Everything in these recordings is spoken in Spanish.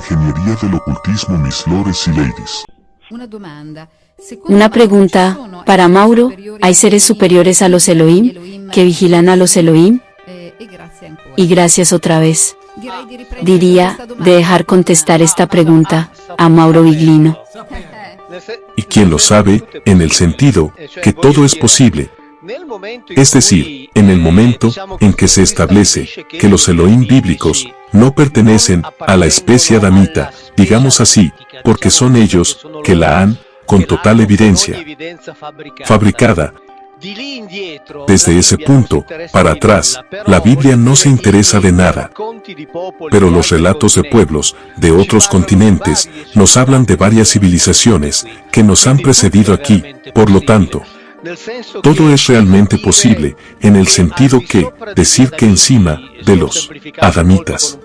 ingegneria dell'occultismo, Miss Lores y Ladies. Una pregunta, para Mauro, ¿hay seres superiores a los Elohim, que vigilan a los Elohim? Y gracias otra vez. Diría, de dejar contestar esta pregunta, a Mauro Viglino. Y quien lo sabe, en el sentido, que todo es posible. Es decir, en el momento en que se establece que los Elohim bíblicos no pertenecen a la especie adamita, digamos así, porque son ellos que la han, con total evidencia, fabricada. Desde ese punto, para atrás, la Biblia no se interesa de nada. Pero los relatos de pueblos de otros continentes nos hablan de varias civilizaciones que nos han precedido aquí, por lo tanto, todo es realmente posible, en el sentido que, decir que encima de los adamitas.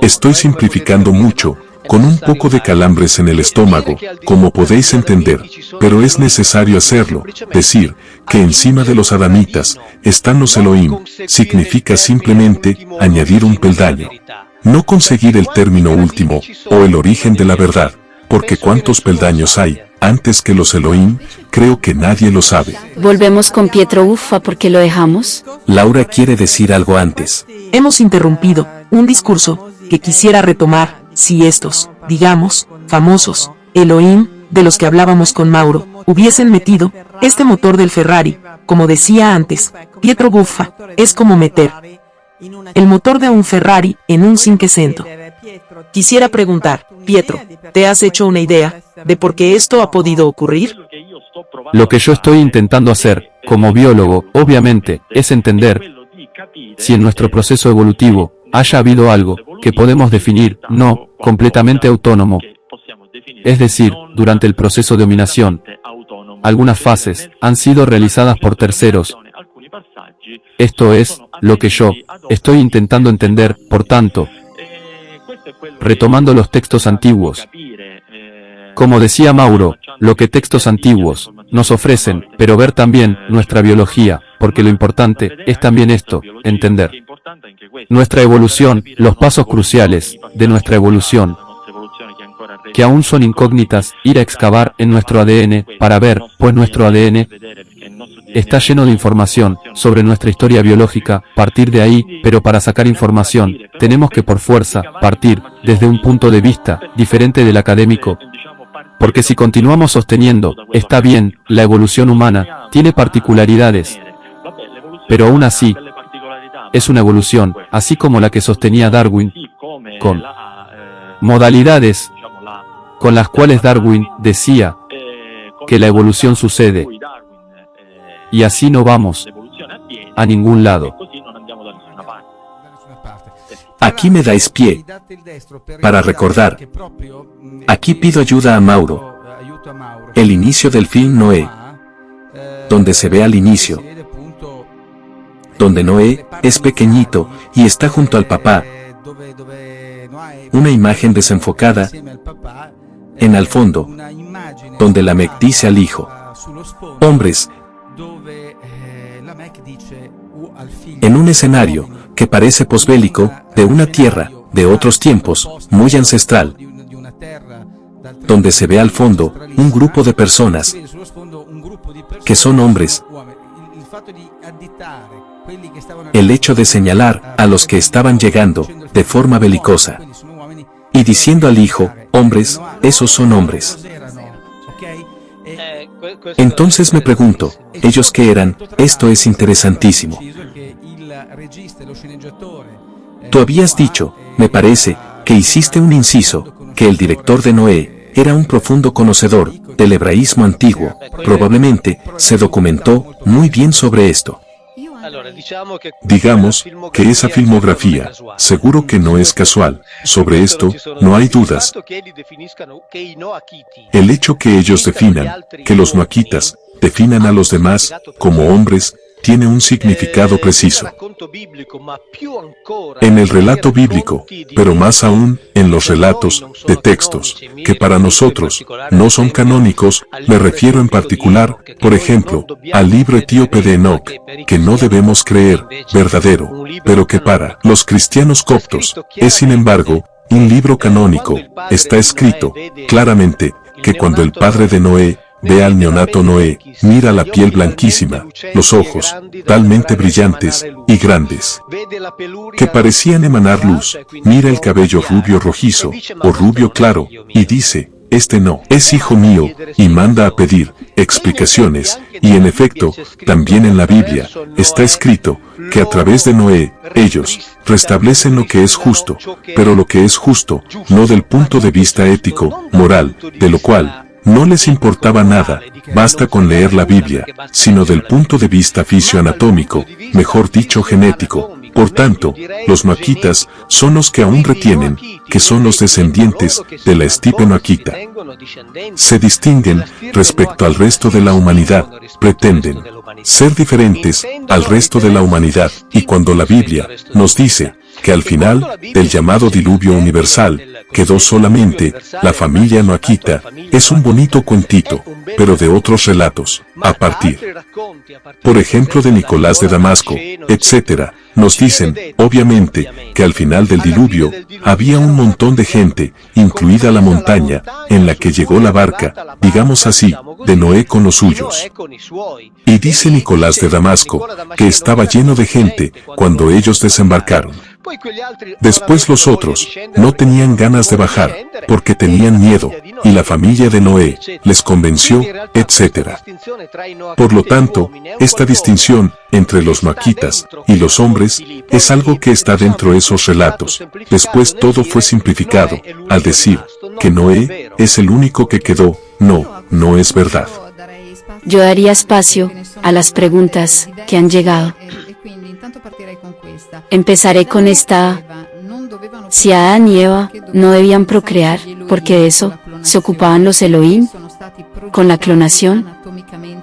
Estoy simplificando mucho, con un poco de calambres en el estómago, como podéis entender, pero es necesario hacerlo. Decir que encima de los adamitas están los Elohim, significa simplemente añadir un peldaño. No conseguir el término último, o el origen de la verdad, porque ¿cuántos peldaños hay antes que los Elohim? Creo que nadie lo sabe. Volvemos con Pietro Uffa porque lo dejamos. Laura quiere decir algo antes. Hemos interrumpido un discurso que quisiera retomar, si estos, digamos, famosos, Elohim, de los que hablábamos con Mauro, hubiesen metido este motor del Ferrari, como decía antes, Pietro Uffa, es como meter el motor de un Ferrari en un Cinquecento. Quisiera preguntar, Pietro, ¿te has hecho una idea de por qué esto ha podido ocurrir? Lo que yo estoy intentando hacer, como biólogo, obviamente, es entender si en nuestro proceso evolutivo haya habido algo que podemos definir no completamente autónomo. Es decir, durante el proceso de dominación, algunas fases han sido realizadas por terceros. Esto es lo que yo estoy intentando entender, por tanto, retomando los textos antiguos. Como decía Mauro, lo que textos antiguos nos ofrecen, pero ver también nuestra biología, porque lo importante es también esto, entender nuestra evolución, los pasos cruciales de nuestra evolución, que aún son incógnitas, ir a excavar en nuestro ADN para ver, pues nuestro ADN está lleno de información sobre nuestra historia biológica, partir de ahí, pero para sacar información, tenemos que por fuerza partir desde un punto de vista diferente del académico. Porque si continuamos sosteniendo, está bien, la evolución humana tiene particularidades, pero aún así, es una evolución, así como la que sostenía Darwin, con modalidades con las cuales Darwin decía que la evolución sucede, y así no vamos a ningún lado. Aquí me dais pie para recordar. Aquí pido ayuda a Mauro. El inicio del film Noé, donde se ve al inicio, donde Noé es pequeñito y está junto al papá. Una imagen desenfocada en al fondo, donde Lamec dice al hijo: hombres, en un escenario que parece posbélico, de una tierra, de otros tiempos, muy ancestral, donde se ve al fondo un grupo de personas que son hombres. El hecho de señalar a los que estaban llegando de forma belicosa y diciendo al hijo: hombres, esos son hombres. Entonces me pregunto, ¿ellos qué eran? Esto es interesantísimo. Tú habías dicho, me parece, que hiciste un inciso, que el director de Noé era un profundo conocedor del hebraísmo antiguo. Probablemente se documentó muy bien sobre esto. Digamos que esa filmografía, seguro que no es casual. Sobre esto, no hay dudas. El hecho que ellos definan, que los noaquitas definan a los demás como hombres, tiene un significado preciso en el relato bíblico, pero más aún en los relatos de textos que para nosotros no son canónicos. Me refiero en particular, por ejemplo, al libro etíope de Enoc, que no debemos creer verdadero, pero que para los cristianos coptos es sin embargo un libro canónico, está escrito claramente que cuando el padre de Noé ve al neonato Noé, mira la piel blanquísima, los ojos, talmente brillantes y grandes, que parecían emanar luz, mira el cabello rubio rojizo, o rubio claro, y dice, este no es hijo mío, y manda a pedir explicaciones, y en efecto, también en la Biblia, está escrito, que a través de Noé, ellos, restablecen lo que es justo, pero lo que es justo, no del punto de vista ético, moral, de lo cual, no les importaba nada, basta con leer la Biblia, sino del punto de vista fisioanatómico, mejor dicho genético. Por tanto, los noaquitas son los que aún retienen, que son los descendientes de la estirpe noaquita. Se distinguen respecto al resto de la humanidad, pretenden ser diferentes al resto de la humanidad, y cuando la Biblia nos dice que al final del llamado diluvio universal, quedó solamente la familia noaquita, es un bonito cuentito, pero de otros relatos, a partir, por ejemplo, de Nicolás de Damasco, etc., nos dicen, obviamente, que al final del diluvio, había un montón de gente, incluida la montaña, en la que llegó la barca, digamos así, de Noé con los suyos. Y dice Nicolás de Damasco, que estaba lleno de gente, cuando ellos desembarcaron. Después los otros, no tenían ganas de bajar, porque tenían miedo, y la familia de Noé, les convenció, etc. Por lo tanto, esta distinción, entre los noaquitas, y los hombres, es algo que está dentro de esos relatos. Después todo fue simplificado, al decir, que Noé, es el único que quedó, no es verdad. Yo daría espacio a las preguntas que han llegado. Empezaré con esta. Si Adán y Eva no debían procrear, porque de eso se ocupaban los Elohim, con la clonación,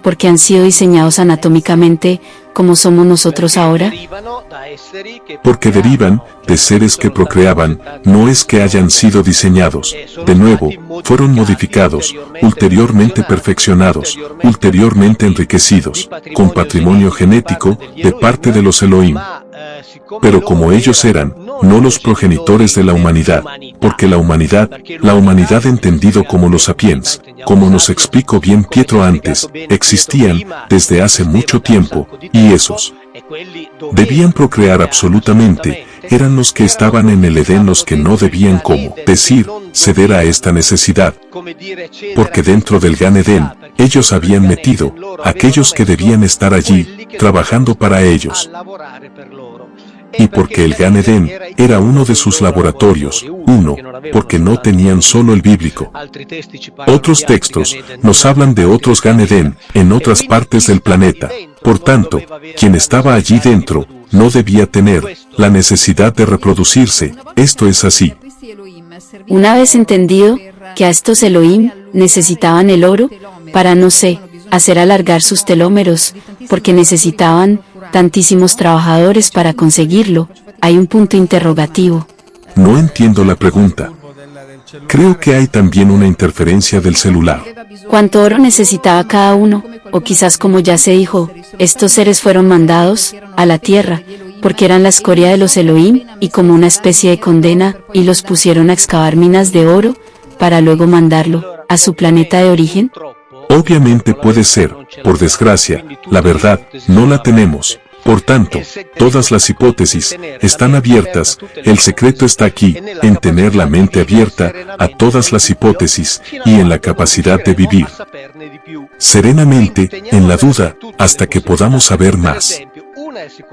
porque han sido diseñados anatómicamente como somos nosotros ahora. Porque derivan de seres que procreaban, no es que hayan sido diseñados, de nuevo, fueron modificados, ulteriormente perfeccionados, ulteriormente enriquecidos, con patrimonio genético, de parte de los Elohim. Pero como ellos eran, no los progenitores de la humanidad, porque la humanidad entendido como los sapiens, como nos explicó bien Pietro antes, existían desde hace mucho tiempo, y esos debían procrear absolutamente, eran los que estaban en el Edén, los que no debían ceder a esta necesidad, porque dentro del Gan Edén, ellos habían metido aquellos que debían estar allí, trabajando para ellos. Y porque el Gan Edén era uno de sus laboratorios, porque no tenían solo el bíblico. Otros textos nos hablan de otros Gan Edén en otras partes del planeta. Por tanto, quien estaba allí dentro no debía tener la necesidad de reproducirse. Esto es así. Una vez entendido que a estos Elohim necesitaban el oro para, hacer alargar sus telómeros, porque necesitaban tantísimos trabajadores para conseguirlo, hay un punto interrogativo. No entiendo la pregunta. Creo que hay también una interferencia del celular. ¿Cuánto oro necesitaba cada uno? O quizás, como ya se dijo, estos seres fueron mandados a la tierra, porque eran la escoria de los Elohim, y como una especie de condena, y los pusieron a excavar minas de oro, para luego mandarlo a su planeta de origen. Obviamente puede ser, por desgracia, la verdad, no la tenemos. Por tanto, todas las hipótesis están abiertas, el secreto está aquí, en tener la mente abierta a todas las hipótesis, y en la capacidad de vivir serenamente, en la duda, hasta que podamos saber más.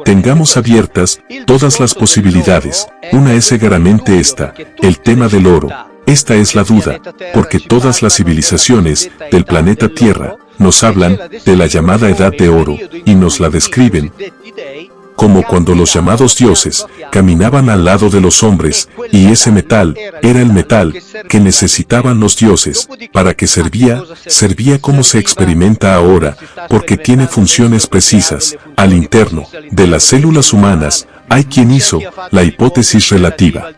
Tengamos abiertas todas las posibilidades, una es seguramente esta, el tema del oro. Esta es la duda, porque todas las civilizaciones del planeta Tierra nos hablan de la llamada Edad de Oro, y nos la describen como cuando los llamados dioses caminaban al lado de los hombres, y ese metal era el metal que necesitaban los dioses. ¿Para qué servía? Servía como se experimenta ahora, porque tiene funciones precisas. Al interno de las células humanas, hay quien hizo la hipótesis relativa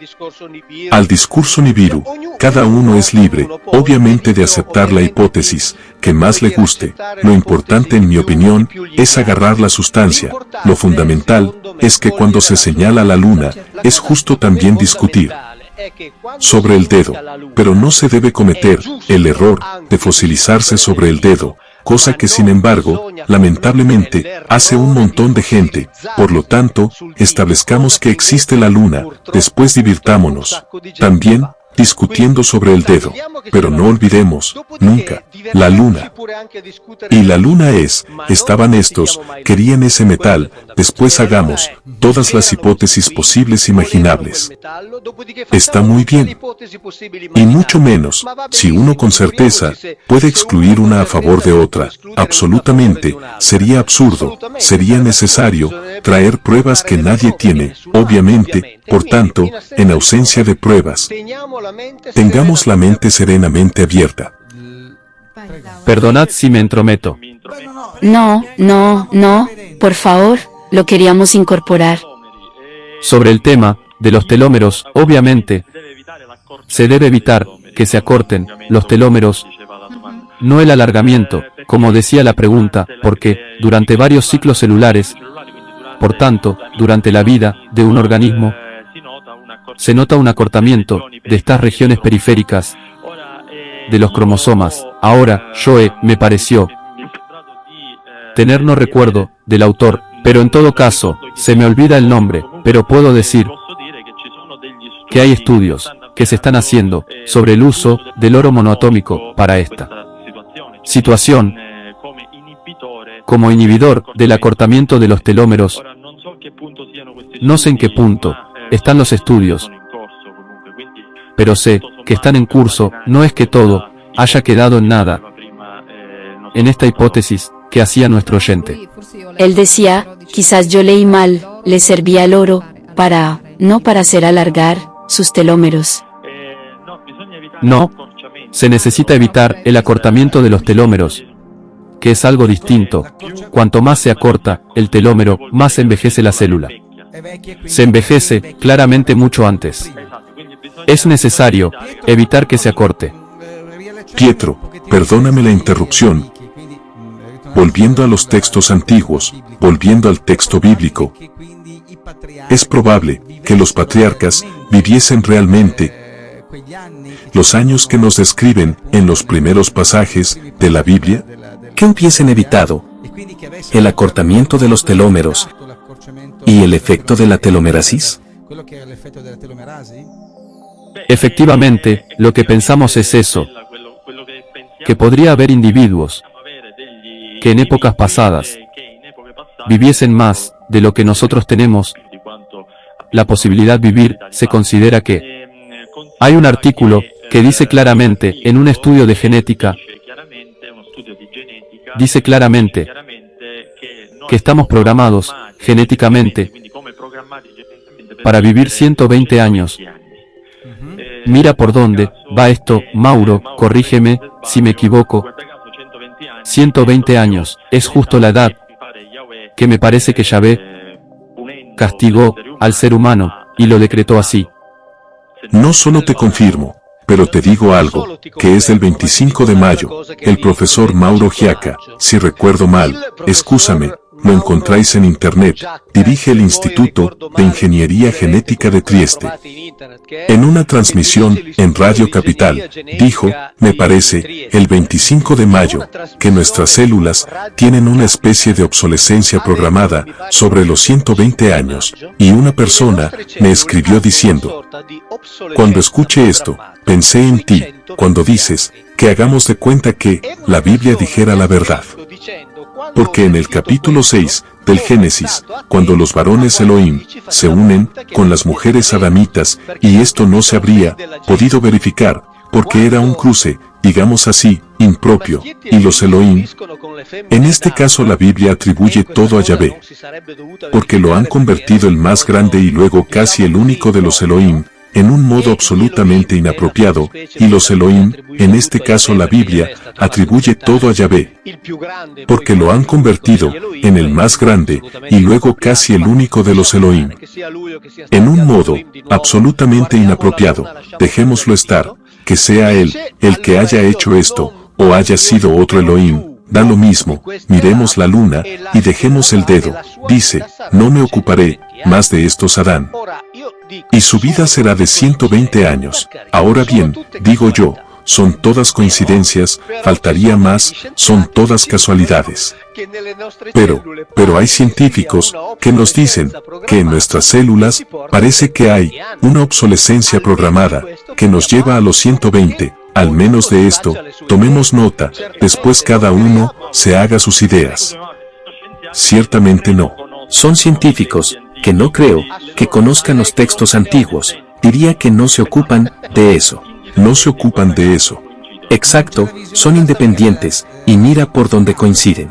al discurso Nibiru. Cada uno es libre, obviamente, de aceptar la hipótesis que más le guste. Lo importante, en mi opinión, es agarrar la sustancia. Lo fundamental es que cuando se señala la luna, es justo también discutir sobre el dedo, pero no se debe cometer el error de fosilizarse sobre el dedo, cosa que sin embargo, lamentablemente, hace un montón de gente. Por lo tanto, establezcamos que existe la luna, después divirtámonos también discutiendo sobre el dedo, pero no olvidemos, nunca, la luna. Y la luna estaban estos, querían ese metal, después hagamos todas las hipótesis posibles imaginables. Está muy bien. Y mucho menos, si uno con certeza puede excluir una a favor de otra, absolutamente, sería absurdo, sería necesario traer pruebas que nadie tiene, obviamente, por tanto, en ausencia de pruebas, tengamos la mente serenamente abierta. Perdonad si me entrometo. No, por favor, lo queríamos incorporar. Sobre el tema de los telómeros, obviamente, se debe evitar que se acorten los telómeros, no el alargamiento, como decía la pregunta, porque, durante varios ciclos celulares, por tanto, durante la vida de un organismo, se nota un acortamiento de estas regiones periféricas de los cromosomas. Ahora, me pareció tener no recuerdo del autor, pero en todo caso, se me olvida el nombre, pero puedo decir que hay estudios que se están haciendo sobre el uso del oro monoatómico para esta situación como inhibidor del acortamiento de los telómeros. No sé en qué punto están los estudios, pero sé que están en curso. No es que todo haya quedado en nada en esta hipótesis que hacía nuestro oyente. Él decía, quizás yo leí mal, le servía el oro no para hacer alargar sus telómeros. No, se necesita evitar el acortamiento de los telómeros, que es algo distinto. Cuanto más se acorta el telómero, más envejece la célula. Se envejece claramente mucho antes. Es necesario evitar que se acorte. Pietro, perdóname la interrupción. Volviendo a los textos antiguos, volviendo al texto bíblico, es probable que los patriarcas viviesen realmente los años que nos describen en los primeros pasajes de la Biblia. ¿Qué hubiesen evitado? El acortamiento de los telómeros y el efecto de la telomerasis. Efectivamente, lo que pensamos es eso, que podría haber individuos que en épocas pasadas viviesen más de lo que nosotros tenemos la posibilidad de vivir. Se considera que hay un artículo que dice claramente, en un estudio de genética, dice claramente que estamos programados genéticamente para vivir 120 años. Mira por dónde va esto, Mauro, corrígeme si me equivoco. 120 años, es justo la edad que me parece que Yahvé castigó al ser humano, y lo decretó así. No solo te confirmo, pero te digo algo, que es del 25 de mayo, el profesor Mauro Giacca, si recuerdo mal, excúsame, lo encontráis en internet, dirige el Instituto de Ingeniería Genética de Trieste. En una transmisión en Radio Capital, dijo, me parece, el 25 de mayo, que nuestras células tienen una especie de obsolescencia programada sobre los 120 años, y una persona me escribió diciendo, cuando escuché esto, pensé en ti, cuando dices, que hagamos de cuenta que la Biblia dijera la verdad. Porque en el capítulo 6 del Génesis, cuando los varones Elohim se unen con las mujeres adamitas, y esto no se habría podido verificar, porque era un cruce, digamos así, impropio, y los Elohim, en este caso la Biblia atribuye todo a Yahvé, porque lo han convertido el más grande y luego casi el único de los Elohim, en un modo absolutamente inapropiado, y los Elohim, en este caso la Biblia, atribuye todo a Yahvé, porque lo han convertido en el más grande, y luego casi el único de los Elohim, en un modo absolutamente inapropiado. Dejémoslo estar, que sea él el que haya hecho esto, o haya sido otro Elohim, da lo mismo. Miremos la luna, y dejemos el dedo. Dice, no me ocuparé más de estos Adán. Y su vida será de 120 años. Ahora bien, digo yo, son todas coincidencias, faltaría más, son todas casualidades. Pero hay científicos que nos dicen que en nuestras células parece que hay una obsolescencia programada que nos lleva a los 120. Al menos de esto, tomemos nota, después cada uno se haga sus ideas. Ciertamente no. Son científicos, que no creo, que conozcan los textos antiguos. Diría que no se ocupan de eso. No se ocupan de eso. Exacto, son independientes, y mira por dónde coinciden.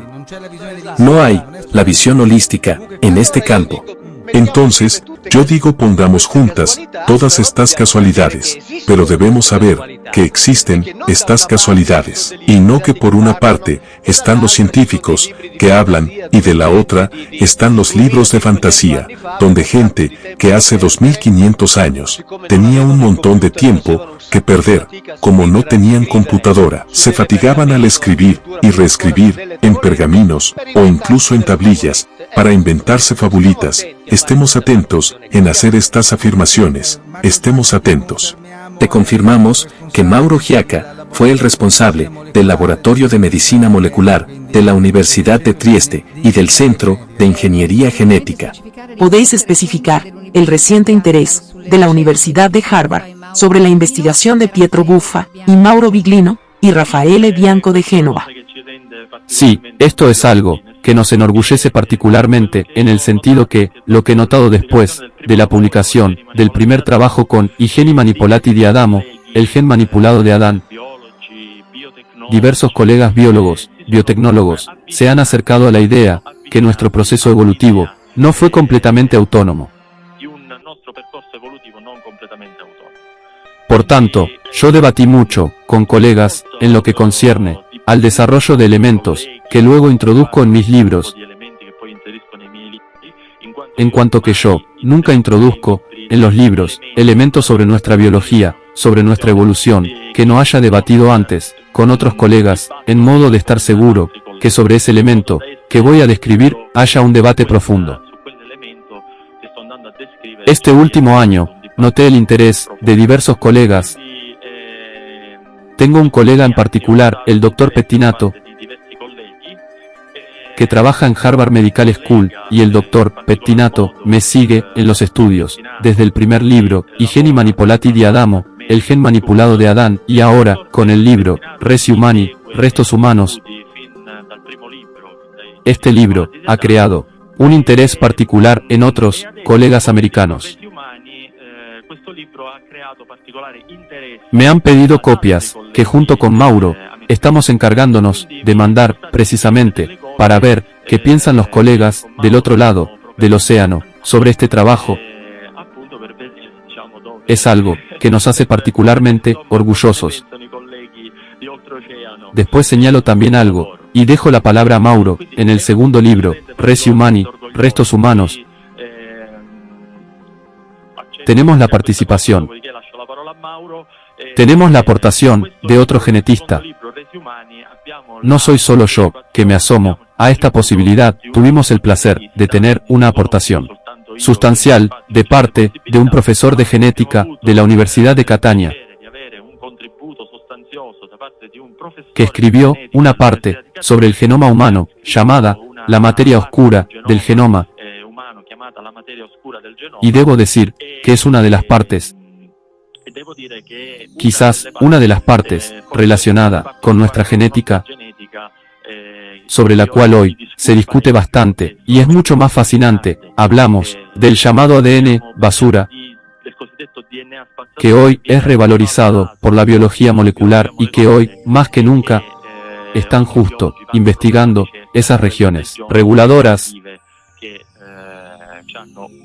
No hay la visión holística en este campo. Entonces, yo digo pongamos juntas todas estas casualidades, pero debemos saber que existen estas casualidades, y no que por una parte están los científicos que hablan y de la otra están los libros de fantasía, donde gente que hace 2500 años tenía un montón de tiempo que perder, como no tenían computadora, se fatigaban al escribir y reescribir en pergaminos o incluso en tablillas para inventarse fabulitas. Estemos atentos en hacer estas afirmaciones, estemos atentos. Te confirmamos que Mauro Giacca fue el responsable del Laboratorio de Medicina Molecular de la Universidad de Trieste y del Centro de Ingeniería Genética. Podéis especificar el reciente interés de la Universidad de Harvard sobre la investigación de Pietro Buffa y Mauro Biglino y Raffaele Bianco de Génova. Sí, esto es algo que nos enorgullece particularmente en el sentido que, lo que he notado después de la publicación del primer trabajo con I geni manipolati di Adamo, el gen manipulado de Adán, diversos colegas biólogos, biotecnólogos, se han acercado a la idea que nuestro proceso evolutivo no fue completamente autónomo. Por tanto, yo debatí mucho con colegas en lo que concierne al desarrollo de elementos que luego introduzco en mis libros, en cuanto que yo nunca introduzco en los libros elementos sobre nuestra biología, sobre nuestra evolución, que no haya debatido antes con otros colegas, en modo de estar seguro que sobre ese elemento que voy a describir haya un debate profundo. Este último año, noté el interés de diversos colegas. Tengo un colega en particular, el Dr. Pettinato, que trabaja en Harvard Medical School, y el Dr. Pettinato me sigue en los estudios, desde el primer libro, I geni manipolati di Adamo, el gen manipulado de Adán, y ahora, con el libro, Resi Humani, Restos Humanos. Este libro ha creado un interés particular en otros colegas americanos. Me han pedido copias, que junto con Mauro, estamos encargándonos de mandar, precisamente, para ver qué piensan los colegas del otro lado del océano sobre este trabajo. Es algo que nos hace particularmente orgullosos. Después señalo también algo, y dejo la palabra a Mauro, en el segundo libro, Resi Humani, Restos Humanos. Tenemos la participación. Tenemos la aportación de otro genetista. No soy solo yo, que me asomo a esta posibilidad, tuvimos el placer de tener una aportación sustancial de parte de un profesor de genética de la Universidad de Catania, que escribió una parte sobre el genoma humano, llamada La materia oscura del genoma, y debo decir que es una de las partes, quizás una de las partes relacionada con nuestra genética, sobre la cual hoy se discute bastante, y es mucho más fascinante. Hablamos del llamado ADN basura, que hoy es revalorizado por la biología molecular y que hoy, más que nunca, están justo investigando esas regiones reguladoras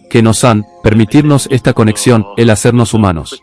que nos han permitirnos esta conexión, el hacernos humanos.